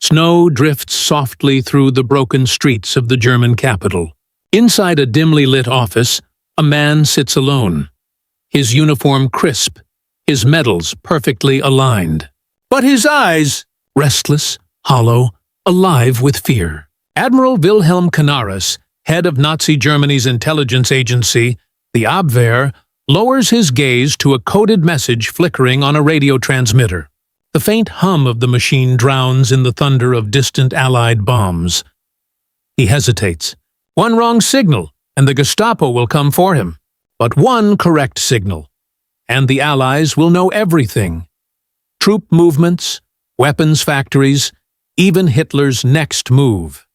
Snow drifts softly through the broken streets of the German capital. Inside a dimly lit office, a man sits alone. His uniform crisp, his medals perfectly aligned. But his eyes, restless, hollow, alive with fear. Admiral Wilhelm Canaris, head of Nazi Germany's intelligence agency, the Abwehr, lowers his gaze to a coded message flickering on a radio transmitter. The faint hum of the machine drowns in the thunder of distant Allied bombs. He hesitates. One wrong signal, and the Gestapo will come for him. But one correct signal, and the Allies will know everything. Troop movements, weapons factories, even Hitler's next move.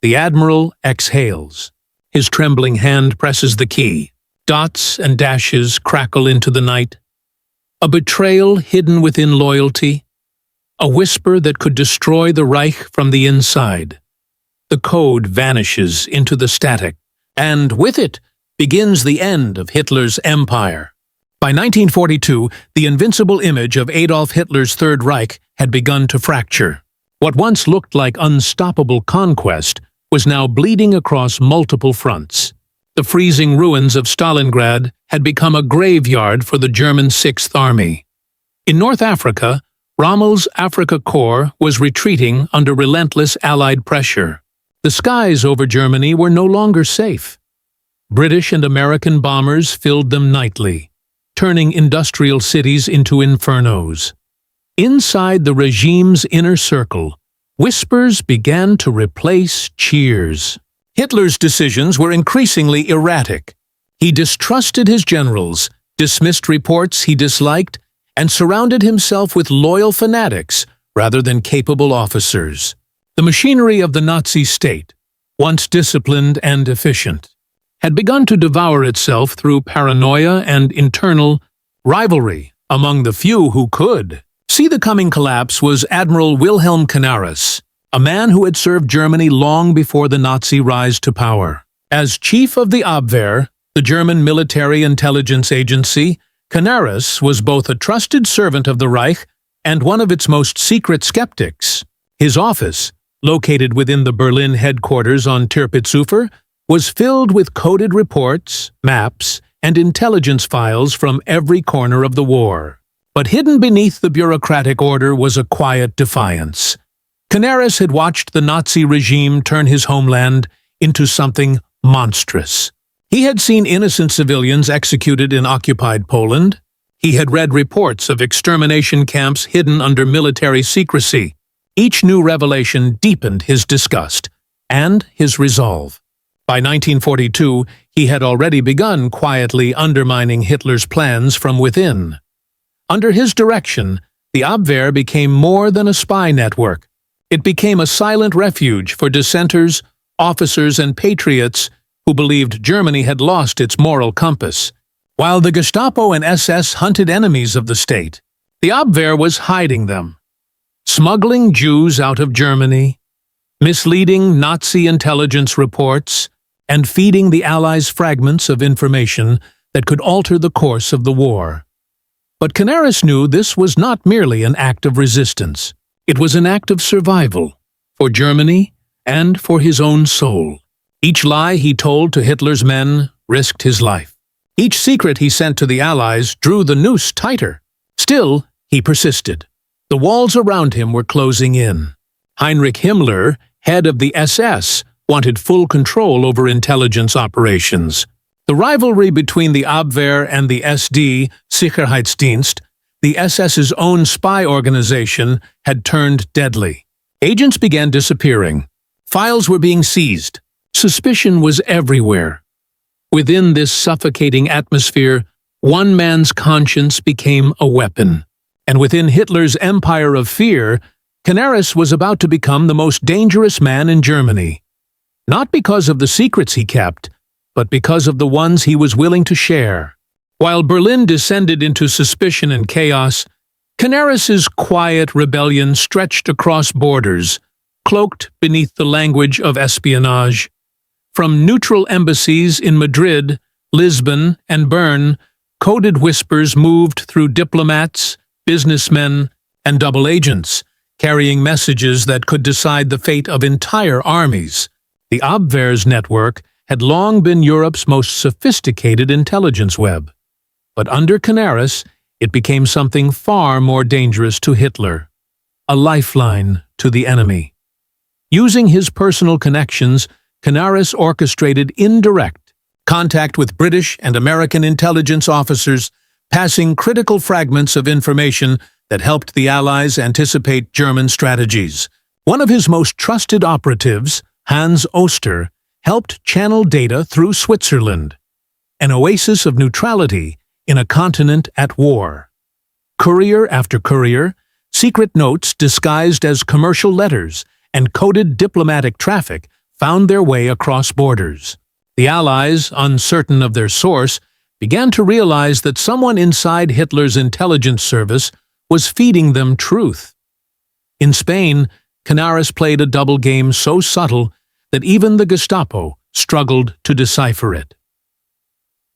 The Admiral exhales. His trembling hand presses the key. Dots and dashes crackle into the night. A betrayal hidden within loyalty. A whisper that could destroy the Reich from the inside. The code vanishes into the static, and with it begins the end of Hitler's empire. By 1942, the invincible image of Adolf Hitler's Third Reich had begun to fracture. What once looked like unstoppable conquest was now bleeding across multiple fronts. The freezing ruins of Stalingrad had become a graveyard for the German Sixth Army. In North Africa, Rommel's Afrika Korps was retreating under relentless Allied pressure. The skies over Germany were no longer safe. British and American bombers filled them nightly, turning industrial cities into infernos. Inside the regime's inner circle, whispers began to replace cheers. Hitler's decisions were increasingly erratic. He distrusted his generals, dismissed reports he disliked, and surrounded himself with loyal fanatics rather than capable officers. The machinery of the Nazi state, once disciplined and efficient, had begun to devour itself through paranoia and internal rivalry among the few who could. See the coming collapse was Admiral Wilhelm Canaris, a man who had served Germany long before the Nazi rise to power. As chief of the Abwehr, the German military intelligence agency, Canaris was both a trusted servant of the Reich and one of its most secret skeptics. His office, located within the Berlin headquarters on Tirpitzufer, was filled with coded reports, maps, and intelligence files from every corner of the war. But hidden beneath the bureaucratic order was a quiet defiance. Canaris had watched the Nazi regime turn his homeland into something monstrous. He had seen innocent civilians executed in occupied Poland. He had read reports of extermination camps hidden under military secrecy. Each new revelation deepened his disgust and his resolve. By 1942, he had already begun quietly undermining Hitler's plans from within. Under his direction, the Abwehr became more than a spy network. It became a silent refuge for dissenters, officers, and patriots who believed Germany had lost its moral compass. While the Gestapo and SS hunted enemies of the state, the Abwehr was hiding them. Smuggling Jews out of Germany, misleading Nazi intelligence reports, and feeding the Allies fragments of information that could alter the course of the war. But Canaris knew this was not merely an act of resistance. It was an act of survival, for Germany and for his own soul. Each lie he told to Hitler's men risked his life. Each secret he sent to the Allies drew the noose tighter. Still, he persisted. The walls around him were closing in. Heinrich Himmler, head of the SS, wanted full control over intelligence operations. The rivalry between the Abwehr and the SD, Sicherheitsdienst, the SS's own spy organization, had turned deadly. Agents began disappearing. Files were being seized. Suspicion was everywhere. Within this suffocating atmosphere, one man's conscience became a weapon. And within Hitler's empire of fear, Canaris was about to become the most dangerous man in Germany. Not because of the secrets he kept, but because of the ones he was willing to share. While Berlin descended into suspicion and chaos, Canaris's quiet rebellion stretched across borders, cloaked beneath the language of espionage. From neutral embassies in Madrid, Lisbon, and Bern, coded whispers moved through diplomats, businessmen, and double agents, carrying messages that could decide the fate of entire armies. The Abwehr's network had long been Europe's most sophisticated intelligence web. But under Canaris, it became something far more dangerous to Hitler, a lifeline to the enemy. Using his personal connections, Canaris orchestrated indirect contact with British and American intelligence officers, passing critical fragments of information that helped the Allies anticipate German strategies. One of his most trusted operatives, Hans Oster, helped channel data through Switzerland, an oasis of neutrality in a continent at war. Courier after courier, secret notes disguised as commercial letters and coded diplomatic traffic found their way across borders. The Allies, uncertain of their source, began to realize that someone inside Hitler's intelligence service was feeding them truth. In Spain, Canaris played a double game so subtle that even the Gestapo struggled to decipher it.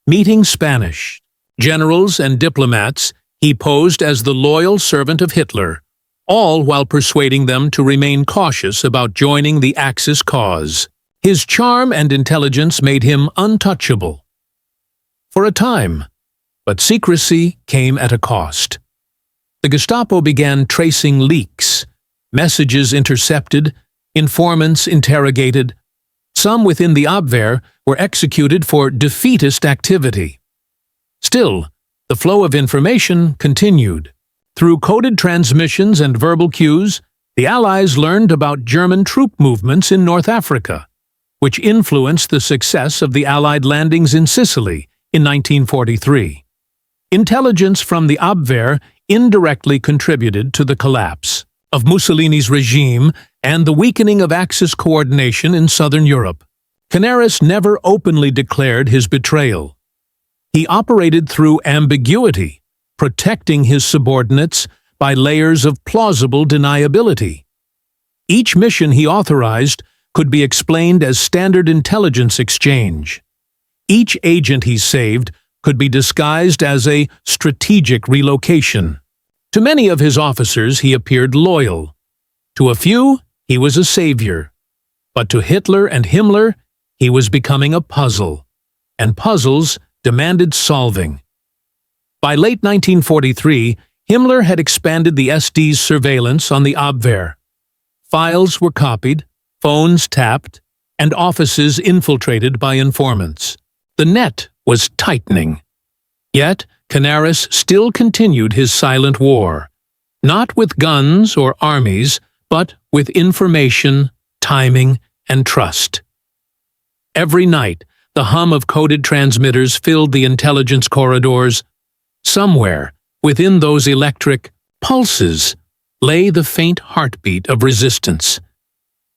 Meeting Spanish generals and diplomats, he posed as the loyal servant of Hitler, all while persuading them to remain cautious about joining the Axis cause. His charm and intelligence made him untouchable for a time, but secrecy came at a cost. The Gestapo began tracing leaks, messages intercepted, informants interrogated. Some within the Abwehr were executed for defeatist activity. Still, the flow of information continued. Through coded transmissions and verbal cues, the Allies learned about German troop movements in North Africa, which influenced the success of the Allied landings in Sicily in 1943. Intelligence from the Abwehr indirectly contributed to the collapse of Mussolini's regime and the weakening of Axis coordination in southern Europe. Canaris never openly declared his betrayal. He operated through ambiguity, protecting his subordinates by layers of plausible deniability. Each mission he authorized could be explained as standard intelligence exchange. Each agent he saved could be disguised as a strategic relocation. To many of his officers he appeared loyal. To a few, he was a savior. But to Hitler and Himmler, he was becoming a puzzle. And puzzles demanded solving. By late 1943, Himmler had expanded the SD's surveillance on the Abwehr. Files were copied, phones tapped, and offices infiltrated by informants. The net was tightening. Yet, Canaris still continued his silent war, not with guns or armies, but with information, timing, and trust. Every night, the hum of coded transmitters filled the intelligence corridors. Somewhere, within those electric pulses, lay the faint heartbeat of resistance,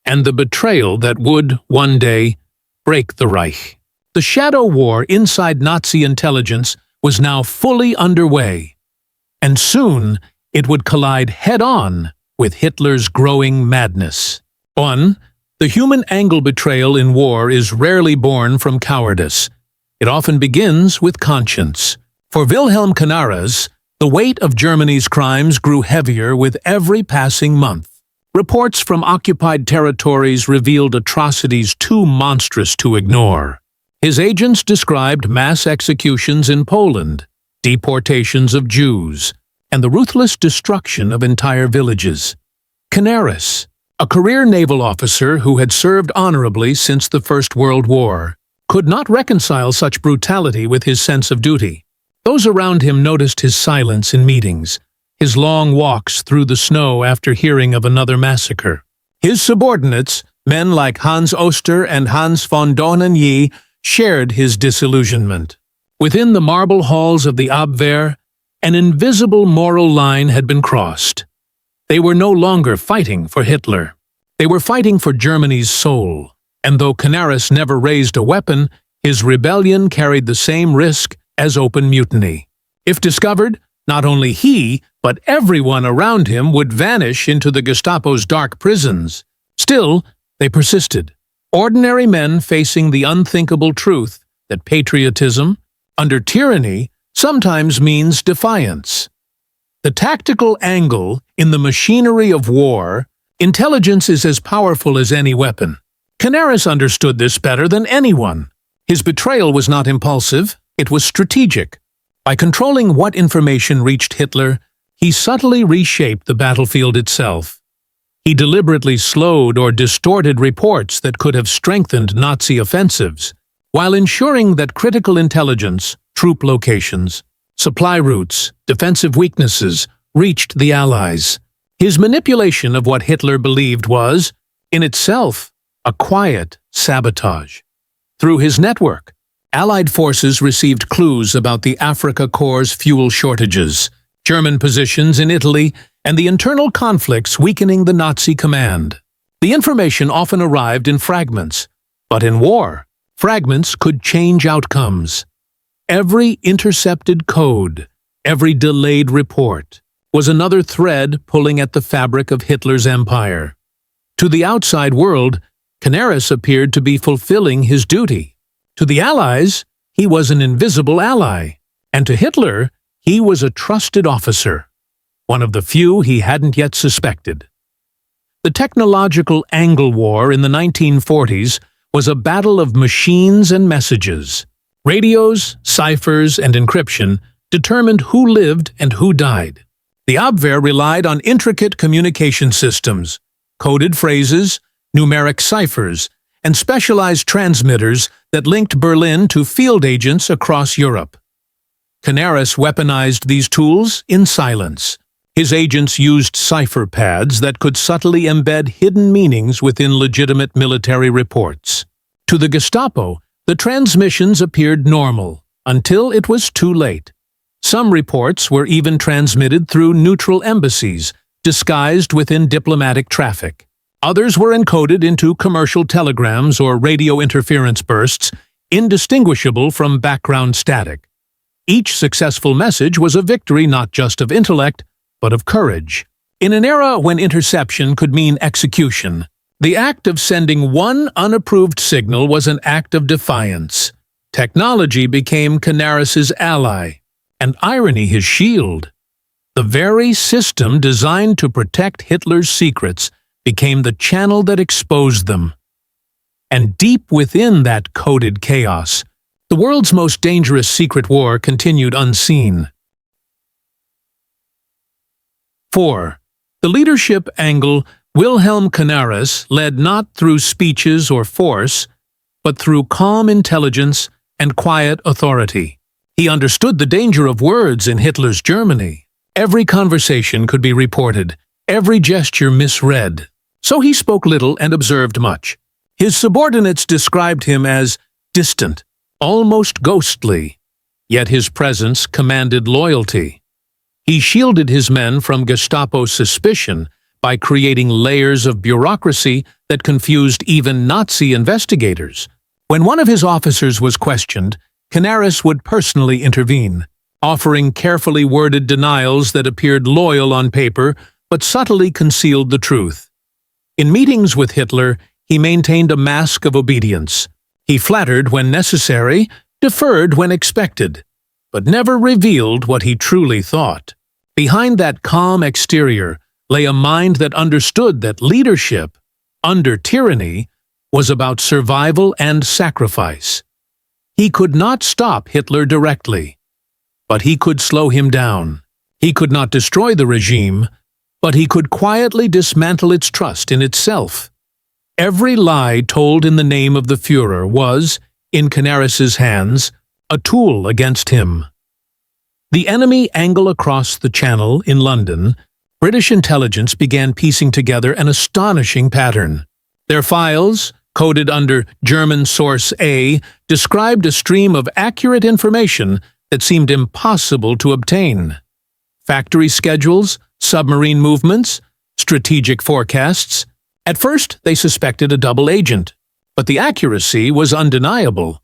and the betrayal that would, one day, break the Reich. The shadow war inside Nazi intelligence was now fully underway, and soon it would collide head-on with Hitler's growing madness. 1. The human angle betrayal in war is rarely born from cowardice. It often begins with conscience. For Wilhelm Canaris, the weight of Germany's crimes grew heavier with every passing month. Reports from occupied territories revealed atrocities too monstrous to ignore. His agents described mass executions in Poland, deportations of Jews, and the ruthless destruction of entire villages. Canaris, a career naval officer who had served honorably since the First World War, could not reconcile such brutality with his sense of duty. Those around him noticed his silence in meetings, his long walks through the snow after hearing of another massacre. His subordinates, men like Hans Oster and Hans von Dohnanyi, shared his disillusionment. Within the marble halls of the Abwehr, an invisible moral line had been crossed. They were no longer fighting for Hitler. They were fighting for Germany's soul. And though Canaris never raised a weapon, his rebellion carried the same risk as open mutiny. If discovered, not only he, but everyone around him would vanish into the Gestapo's dark prisons. Still, they persisted. Ordinary men facing the unthinkable truth that patriotism, under tyranny, sometimes means defiance. The tactical angle in the machinery of war, intelligence is as powerful as any weapon. Canaris understood this better than anyone. His betrayal was not impulsive, it was strategic. By controlling what information reached Hitler, he subtly reshaped the battlefield itself. He deliberately slowed or distorted reports that could have strengthened Nazi offensives, while ensuring that critical intelligence, troop locations, supply routes, defensive weaknesses reached the Allies. His manipulation of what Hitler believed was, in itself, a quiet sabotage. Through his network, Allied forces received clues about the Africa Corps' fuel shortages, German positions in Italy, and the internal conflicts weakening the Nazi command. The information often arrived in fragments, but in war, fragments could change outcomes. Every intercepted code, every delayed report, was another thread pulling at the fabric of Hitler's empire. To the outside world, Canaris appeared to be fulfilling his duty. To the Allies, he was an invisible ally, and to Hitler, he was a trusted officer, one of the few he hadn't yet suspected. The technological angle war in the 1940s was a battle of machines and messages. Radios, ciphers, and encryption determined who lived and who died. The Abwehr relied on intricate communication systems, coded phrases, numeric ciphers, and specialized transmitters that linked Berlin to field agents across Europe. Canaris weaponized these tools in silence. His agents used cipher pads that could subtly embed hidden meanings within legitimate military reports. To the Gestapo, the transmissions appeared normal, until it was too late. Some reports were even transmitted through neutral embassies, disguised within diplomatic traffic. Others were encoded into commercial telegrams or radio interference bursts, indistinguishable from background static. Each successful message was a victory not just of intellect, but of courage. In an era when interception could mean execution, the act of sending one unapproved signal was an act of defiance. Technology became Canaris's ally, and irony his shield. The very system designed to protect Hitler's secrets became the channel that exposed them. And deep within that coded chaos, the world's most dangerous secret war continued unseen. 4. The leadership angle. Wilhelm Canaris led not through speeches or force, but through calm intelligence and quiet authority. He understood the danger of words in Hitler's Germany. Every conversation could be reported, every gesture misread. So he spoke little and observed much. His subordinates described him as distant, almost ghostly, yet his presence commanded loyalty. He shielded his men from Gestapo suspicion by creating layers of bureaucracy that confused even Nazi investigators. When one of his officers was questioned, Canaris would personally intervene, offering carefully worded denials that appeared loyal on paper but subtly concealed the truth. In meetings with Hitler, he maintained a mask of obedience. He flattered when necessary, deferred when expected, but never revealed what he truly thought. Behind that calm exterior lay a mind that understood that leadership, under tyranny, was about survival and sacrifice. He could not stop Hitler directly, but he could slow him down. He could not destroy the regime, but he could quietly dismantle its trust in itself. Every lie told in the name of the Führer was, in Canaris's hands, a tool against him. The enemy angle across the Channel in London, British intelligence began piecing together an astonishing pattern. Their files, coded under German Source A, described a stream of accurate information that seemed impossible to obtain. Factory schedules, submarine movements, strategic forecasts. At first, they suspected a double agent, but the accuracy was undeniable.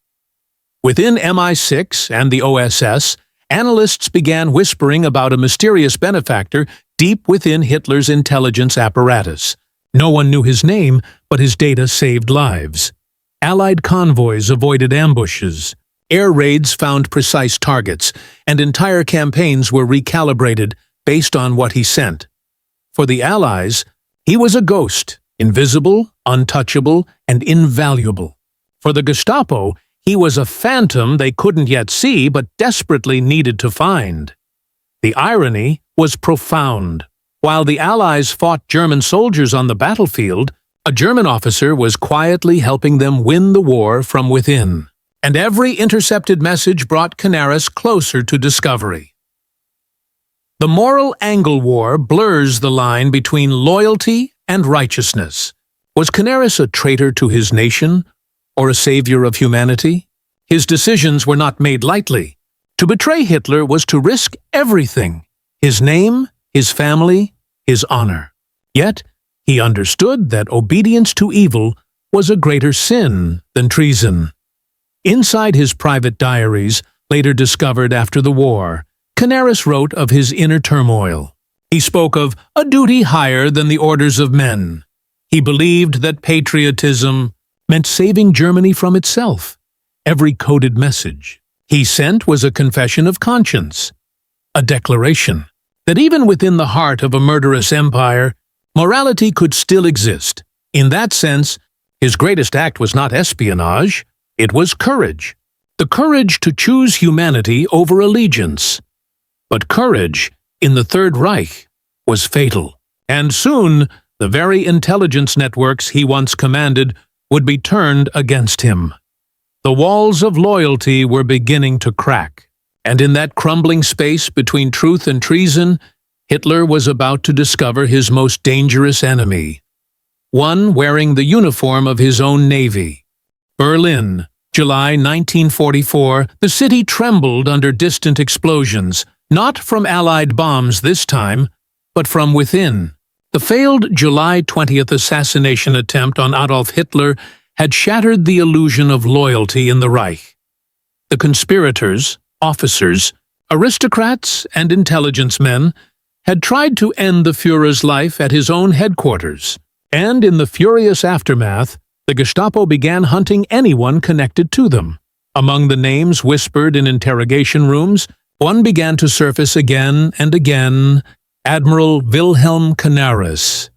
Within MI6 and the OSS, analysts began whispering about a mysterious benefactor deep within Hitler's intelligence apparatus. No one knew his name, but his data saved lives. Allied convoys avoided ambushes. Air raids found precise targets, and entire campaigns were recalibrated based on what he sent. For the Allies, he was a ghost, invisible, untouchable, and invaluable. For the Gestapo, he was a phantom they couldn't yet see but desperately needed to find. The irony was profound. While the Allies fought German soldiers on the battlefield, a German officer was quietly helping them win the war from within. And every intercepted message brought Canaris closer to discovery. The moral angle war blurs the line between loyalty and righteousness. Was Canaris a traitor to his nation, or a savior of humanity? His decisions were not made lightly. To betray Hitler was to risk everything: his name, his family, his honor. Yet, he understood that obedience to evil was a greater sin than treason. Inside his private diaries, later discovered after the war, Canaris wrote of his inner turmoil. He spoke of a duty higher than the orders of men. He believed that patriotism meant saving Germany from itself. Every coded message he sent was a confession of conscience, a declaration that even within the heart of a murderous empire, morality could still exist. In that sense, his greatest act was not espionage, it was courage. The courage to choose humanity over allegiance. But courage in the Third Reich was fatal, and soon the very intelligence networks he once commanded would be turned against him. The walls of loyalty were beginning to crack, and in that crumbling space between truth and treason, Hitler was about to discover his most dangerous enemy, one wearing the uniform of his own navy. Berlin, July 1944, the city trembled under distant explosions, not from Allied bombs this time, but from within. The failed July 20th assassination attempt on Adolf Hitler had shattered the illusion of loyalty in the Reich. The conspirators, officers, aristocrats, and intelligence men had tried to end the Führer's life at his own headquarters, and in the furious aftermath, the Gestapo began hunting anyone connected to them. Among the names whispered in interrogation rooms, one began to surface again and again: Admiral Wilhelm Canaris.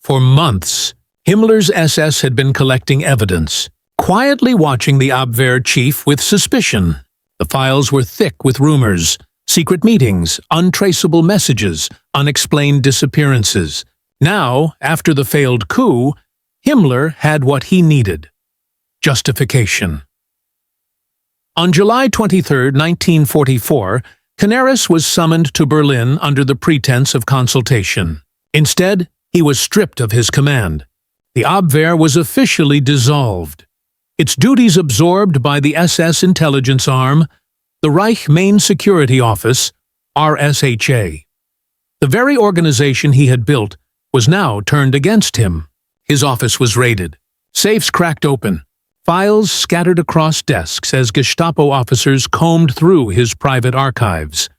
For months, Himmler's SS had been collecting evidence, quietly watching the Abwehr chief with suspicion. The files were thick with rumors, secret meetings, untraceable messages, unexplained disappearances. Now, after the failed coup, Himmler had what he needed: justification. On July 23, 1944, Canaris was summoned to Berlin under the pretense of consultation. Instead, he was stripped of his command. The Abwehr was officially dissolved, its duties absorbed by the SS intelligence arm, the Reich Main Security Office, RSHA. The very organization he had built was now turned against him. His office was raided, safes cracked open, files scattered across desks as Gestapo officers combed through his private archives.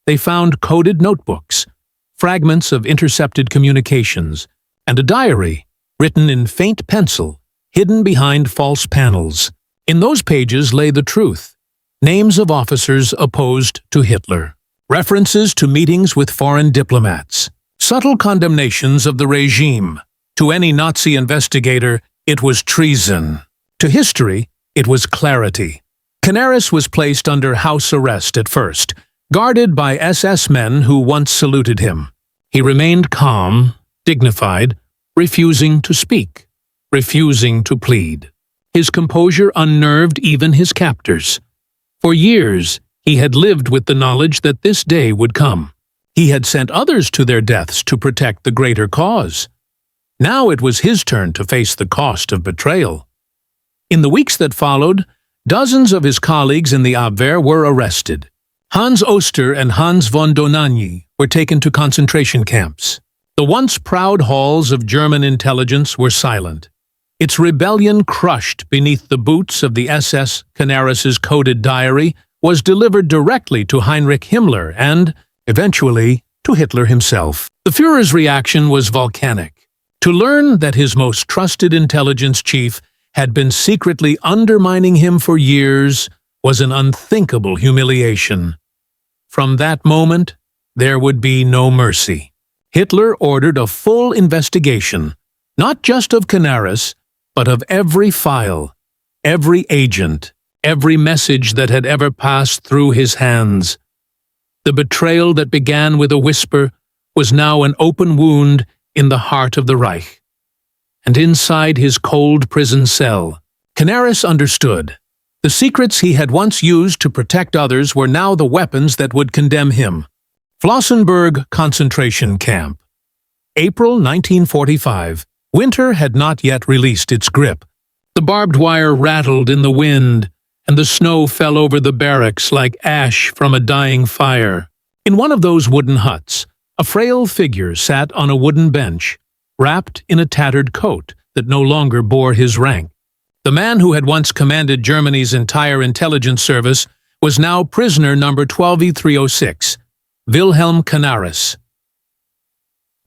They found coded notebooks, fragments of intercepted communications, and a diary written in faint pencil, hidden behind false panels. In those pages lay the truth: names of officers opposed to Hitler, references to meetings with foreign diplomats, subtle condemnations of the regime. To any Nazi investigator, it was treason. To history, it was clarity. Canaris was placed under house arrest at first, guarded by SS men who once saluted him. He remained calm, dignified, refusing to speak, refusing to plead. His composure unnerved even his captors. For years, he had lived with the knowledge that this day would come. He had sent others to their deaths to protect the greater cause. Now it was his turn to face the cost of betrayal. In the weeks that followed, dozens of his colleagues in the Abwehr were arrested. Hans Oster and Hans von Dohnanyi were taken to concentration camps. The once proud halls of German intelligence were silent. Its rebellion, crushed beneath the boots of the SS Canaris's coded diary, was delivered directly to Heinrich Himmler and, eventually, to Hitler himself. The Führer's reaction was volcanic. To learn that his most trusted intelligence chief had been secretly undermining him for years was an unthinkable humiliation. From that moment, there would be no mercy. Hitler ordered a full investigation, not just of Canaris, but of every file, every agent, every message that had ever passed through his hands. The betrayal that began with a whisper was now an open wound in the heart of the Reich. And inside his cold prison cell, Canaris understood. The secrets he had once used to protect others were now the weapons that would condemn him. Flossenburg concentration camp. April 1945. Winter had not yet released its grip. The barbed wire rattled in the wind, and the snow fell over the barracks like ash from a dying fire. In one of those wooden huts, a frail figure sat on a wooden bench, wrapped in a tattered coat that no longer bore his rank. The man who had once commanded Germany's entire intelligence service was now prisoner number 12E306, Wilhelm Canaris.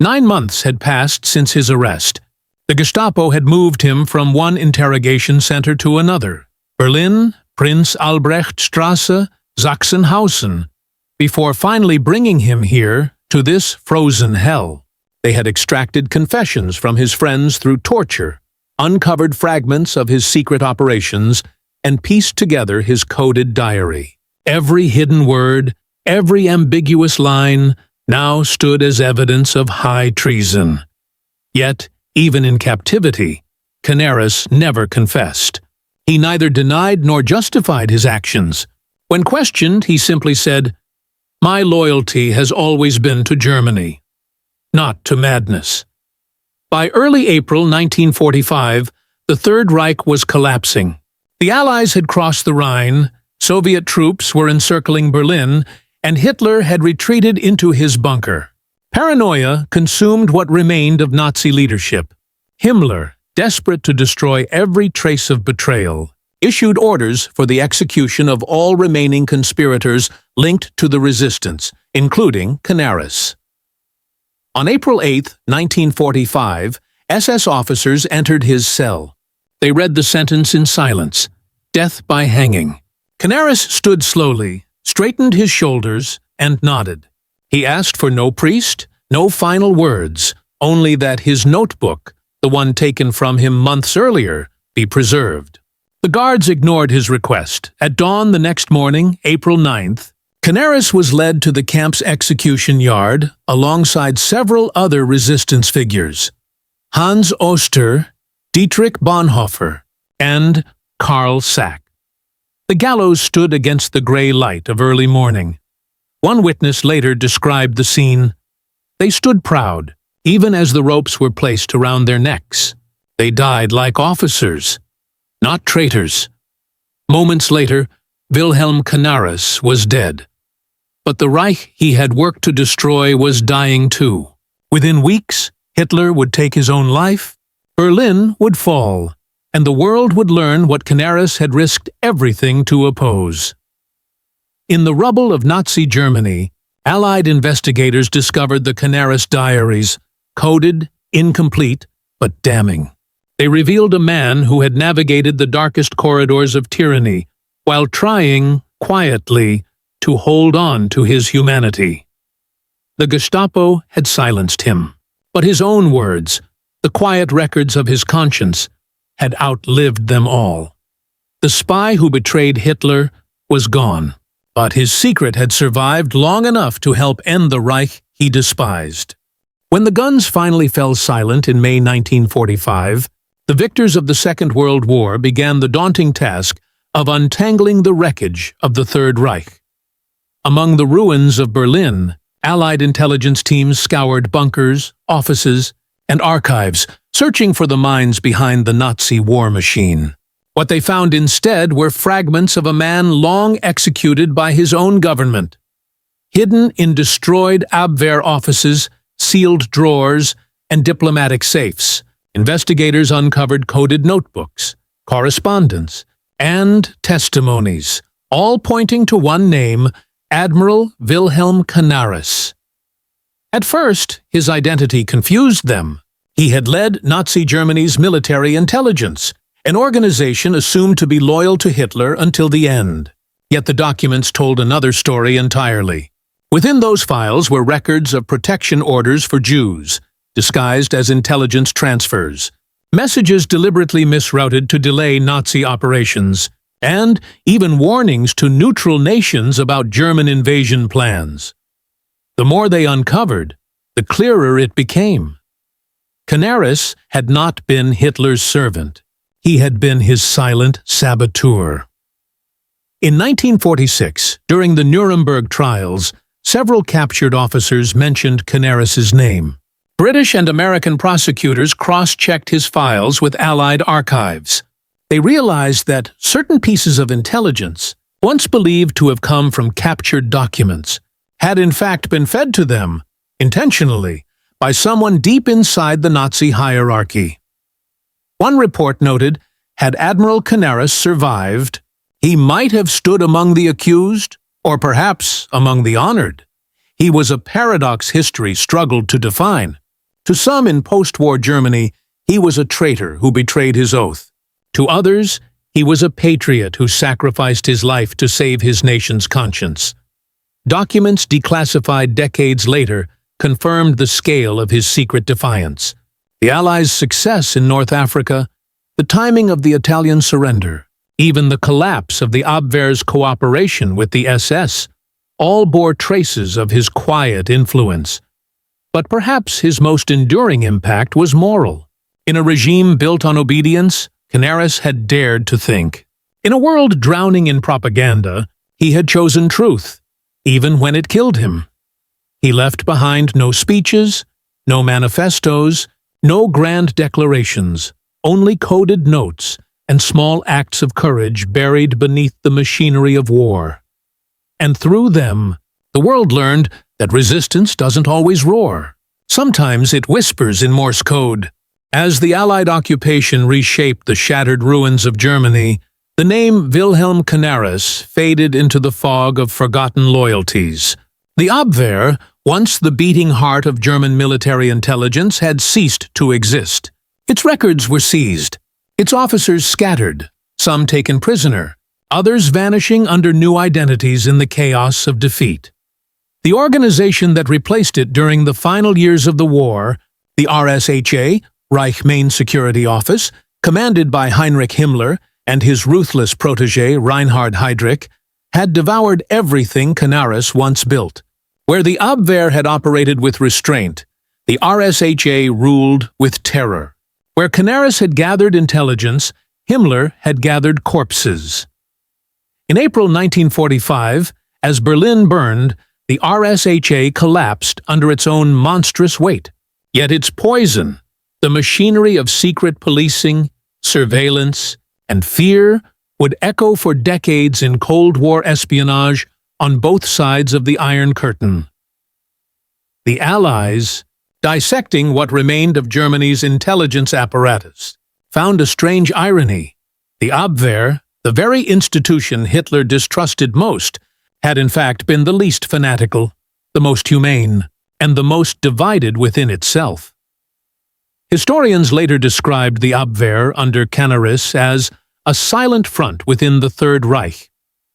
9 months had passed since his arrest. The Gestapo had moved him from one interrogation center to another, Berlin, Prinz Albrechtstrasse, Sachsenhausen, before finally bringing him here to this frozen hell. They had extracted confessions from his friends through torture, uncovered fragments of his secret operations, and pieced together his coded diary. Every hidden word, every ambiguous line, now stood as evidence of high treason. Yet, even in captivity, Canaris never confessed. He neither denied nor justified his actions. When questioned, he simply said, "My loyalty has always been to Germany, not to madness." By early April 1945, the Third Reich was collapsing. The Allies had crossed the Rhine, Soviet troops were encircling Berlin, and Hitler had retreated into his bunker. Paranoia consumed what remained of Nazi leadership. Himmler, desperate to destroy every trace of betrayal, issued orders for the execution of all remaining conspirators linked to the resistance, including Canaris. On April 8, 1945, SS officers entered his cell. They read the sentence in silence, death by hanging. Canaris stood slowly, straightened his shoulders, and nodded. He asked for no priest, no final words, only that his notebook, the one taken from him months earlier, be preserved. The guards ignored his request. At dawn the next morning, April 9th, Canaris was led to the camp's execution yard alongside several other resistance figures, Hans Oster, Dietrich Bonhoeffer, and Karl Sack. The gallows stood against the gray light of early morning. One witness later described the scene. They stood proud, even as the ropes were placed around their necks. They died like officers, not traitors. Moments later, Wilhelm Canaris was dead. But the Reich he had worked to destroy was dying too. Within weeks, Hitler would take his own life, Berlin would fall, and the world would learn what Canaris had risked everything to oppose. In the rubble of Nazi Germany, Allied investigators discovered the Canaris diaries, coded, incomplete, but damning. They revealed a man who had navigated the darkest corridors of tyranny, while trying, quietly, to hold on to his humanity. The Gestapo had silenced him, but his own words, the quiet records of his conscience, had outlived them all. The spy who betrayed Hitler was gone, but his secret had survived long enough to help end the Reich he despised. When the guns finally fell silent in May 1945, the victors of the Second World War began the daunting task of untangling the wreckage of the Third Reich. Among the ruins of Berlin, Allied intelligence teams scoured bunkers, offices, and archives, searching for the minds behind the Nazi war machine. What they found instead were fragments of a man long executed by his own government. Hidden in destroyed Abwehr offices, sealed drawers, and diplomatic safes, investigators uncovered coded notebooks, correspondence, and testimonies, all pointing to one name, Admiral Wilhelm Canaris. At first, his identity confused them. He had led Nazi Germany's military intelligence, an organization assumed to be loyal to Hitler until the end. Yet the documents told another story entirely. Within those files were records of protection orders for Jews, disguised as intelligence transfers, messages deliberately misrouted to delay Nazi operations, and even warnings to neutral nations about German invasion plans. The more they uncovered, the clearer it became. Canaris had not been Hitler's servant. He had been his silent saboteur. In 1946, during the Nuremberg trials, several captured officers mentioned Canaris's name. British and American prosecutors cross-checked his files with Allied archives. They realized that certain pieces of intelligence, once believed to have come from captured documents, had in fact been fed to them, intentionally, by someone deep inside the Nazi hierarchy. One report noted, had Admiral Canaris survived, he might have stood among the accused, or perhaps among the honored. He was a paradox history struggled to define. To some in post-war Germany, he was a traitor who betrayed his oath. To others, he was a patriot who sacrificed his life to save his nation's conscience. Documents declassified decades later confirmed the scale of his secret defiance. The Allies' success in North Africa, the timing of the Italian surrender, even the collapse of the Abwehr's cooperation with the SS, all bore traces of his quiet influence. But perhaps his most enduring impact was moral. In a regime built on obedience, Canaris had dared to think. In a world drowning in propaganda, he had chosen truth, even when it killed him. He left behind no speeches, no manifestos, no grand declarations, only coded notes and small acts of courage buried beneath the machinery of war. And through them, the world learned that resistance doesn't always roar. Sometimes it whispers in Morse code. As the Allied occupation reshaped the shattered ruins of Germany, the name Wilhelm Canaris faded into the fog of forgotten loyalties. The Abwehr, once the beating heart of German military intelligence, had ceased to exist. Its records were seized, its officers scattered, some taken prisoner, others vanishing under new identities in the chaos of defeat. The organization that replaced it during the final years of the war, the RSHA, Reich Main Security Office, commanded by Heinrich Himmler and his ruthless protege Reinhard Heydrich, had devoured everything Canaris once built. Where the Abwehr had operated with restraint, the RSHA ruled with terror. Where Canaris had gathered intelligence, Himmler had gathered corpses. In April 1945, as Berlin burned, the RSHA collapsed under its own monstrous weight. Yet its poison, the machinery of secret policing, surveillance, and fear, would echo for decades in Cold War espionage on both sides of the Iron Curtain. The Allies, dissecting what remained of Germany's intelligence apparatus, found a strange irony. The Abwehr, the very institution Hitler distrusted most, had in fact been the least fanatical, the most humane, and the most divided within itself. Historians later described the Abwehr under Canaris as a silent front within the Third Reich,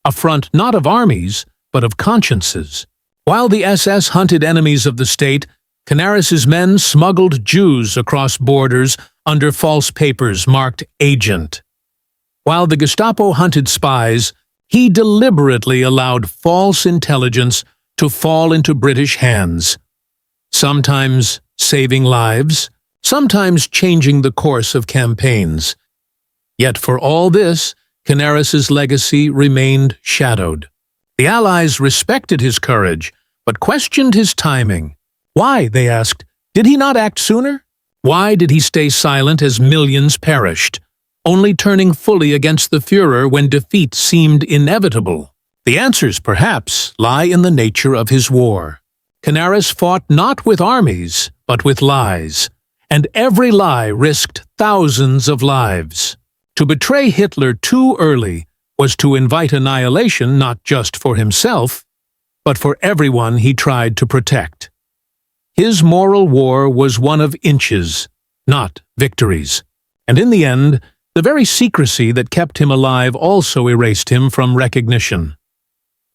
a front not of armies, but of consciences. While the SS hunted enemies of the state, Canaris's men smuggled Jews across borders under false papers marked agent. While the Gestapo hunted spies, he deliberately allowed false intelligence to fall into British hands, sometimes saving lives, sometimes changing the course of campaigns. Yet for all this, Canaris's legacy remained shadowed. The Allies respected his courage, but questioned his timing. Why, they asked, did he not act sooner? Why did he stay silent as millions perished, only turning fully against the Führer when defeat seemed inevitable? The answers, perhaps, lie in the nature of his war. Canaris fought not with armies, but with lies, and every lie risked thousands of lives. To betray Hitler too early was to invite annihilation not just for himself, but for everyone he tried to protect. His moral war was one of inches, not victories, and in the end, the very secrecy that kept him alive also erased him from recognition.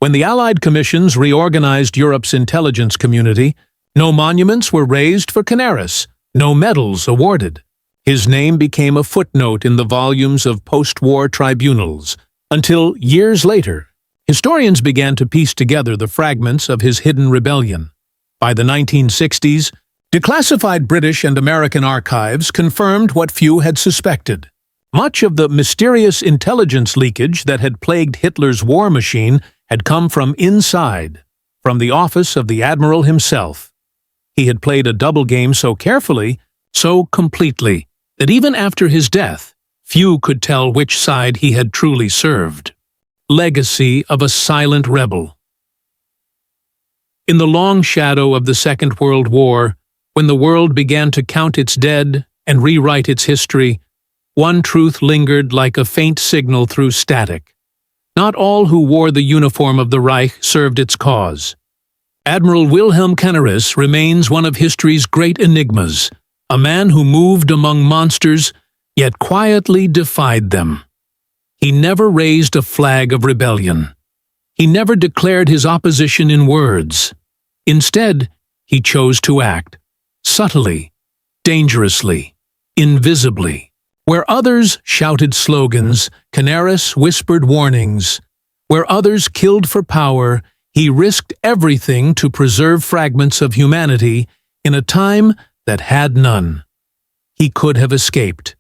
When the Allied commissions reorganized Europe's intelligence community, no monuments were raised for Canaris, no medals awarded. His name became a footnote in the volumes of post-war tribunals, until years later, historians began to piece together the fragments of his hidden rebellion. By the 1960s, declassified British and American archives confirmed what few had suspected. Much of the mysterious intelligence leakage that had plagued Hitler's war machine had come from inside, from the office of the Admiral himself. He had played a double game so carefully, so completely, that even after his death, few could tell which side he had truly served. Legacy of a silent rebel. In the long shadow of the Second World War, when the world began to count its dead and rewrite its history, one truth lingered like a faint signal through static. Not all who wore the uniform of the Reich served its cause. Admiral Wilhelm Canaris remains one of history's great enigmas, a man who moved among monsters, yet quietly defied them. He never raised a flag of rebellion. He never declared his opposition in words. Instead, he chose to act, subtly, dangerously, invisibly. Where others shouted slogans, Canaris whispered warnings. Where others killed for power, he risked everything to preserve fragments of humanity in a time that had none. He could have escaped.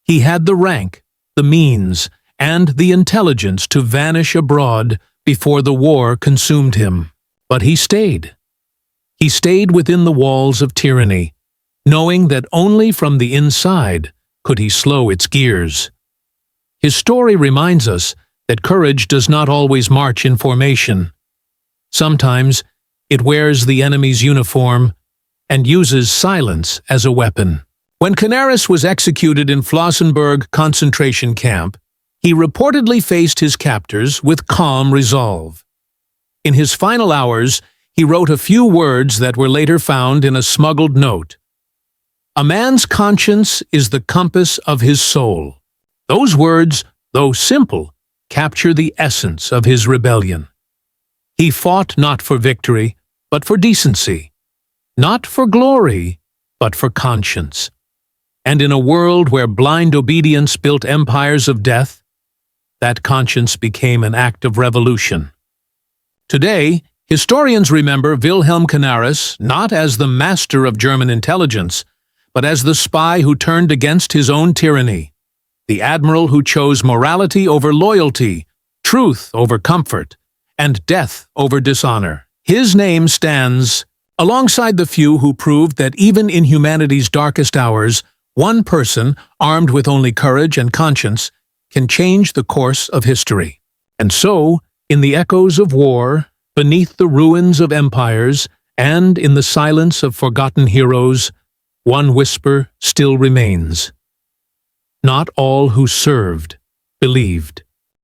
He had the rank, the means, and the intelligence to vanish abroad before the war consumed him. But he stayed. He stayed within the walls of tyranny, knowing that only from the inside could he slow its gears. His story reminds us that courage does not always march in formation. Sometimes it wears the enemy's uniform and uses silence as a weapon. When Canaris was executed in Flossenburg concentration camp, he reportedly faced his captors with calm resolve. In his final hours, he wrote a few words that were later found in a smuggled note. "A man's conscience is the compass of his soul." Those words, though simple, capture the essence of his rebellion. He fought not for victory, but for decency. Not for glory, but for conscience. And in a world where blind obedience built empires of death, that conscience became an act of revolution. Today, historians remember Wilhelm Canaris not as the master of German intelligence, but as the spy who turned against his own tyranny, the admiral who chose morality over loyalty, truth over comfort, and death over dishonor. His name stands alongside the few who proved that even in humanity's darkest hours, one person, armed with only courage and conscience, can change the course of history. And so, in the echoes of war, beneath the ruins of empires, and in the silence of forgotten heroes, one whisper still remains. Not all who served believed.